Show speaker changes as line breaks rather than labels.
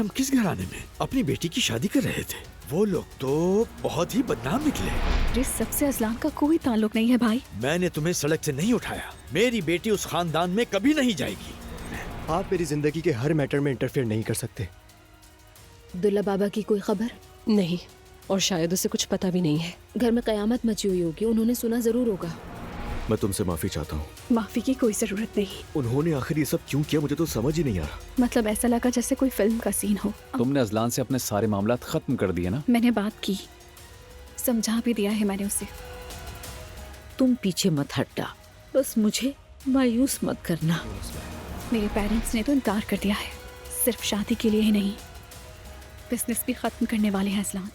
हम किस घराने में अपनी बेटी की शादी कर रहे थे? वो लोग तो बहुत ही बदनाम निकले।
इस सबसे असलान का कोई ताल्लुक नहीं है भाई।
मैंने तुम्हें सड़क से नहीं उठाया। मेरी बेटी उस खानदान में कभी नहीं जाएगी।
आप मेरी जिंदगी के हर मैटर में इंटरफेयर नहीं कर सकते।
अब्दुल्ला बाबा की कोई खबर?
नहीं, और शायद उसे कुछ पता भी नहीं है।
घर में कयामत मची हुई होगी, उन्होंने सुना जरूर होगा।
मैं तुमसे माफी चाहता हूँ।
माफी की कोई जरूरत नहीं।
उन्होंने आखिर ये सब क्यों किया, मुझे तो समझ ही नहीं आ रहा।
मतलब ऐसा लगा जैसे कोई फिल्म का सीन हो।
तुमने अजलान से अपने सारे मामलात खत्म कर दिए ना?
मैंने बात की, समझा भी दिया है मैंने उसे।
तुम पीछे मत हटना, बस मुझे मायूस मत करना।
मेरे पेरेंट्स ने तो इनकार कर दिया है, सिर्फ शादी के लिए ही नहीं, बिजनेस भी खत्म करने वाले हैं असलान।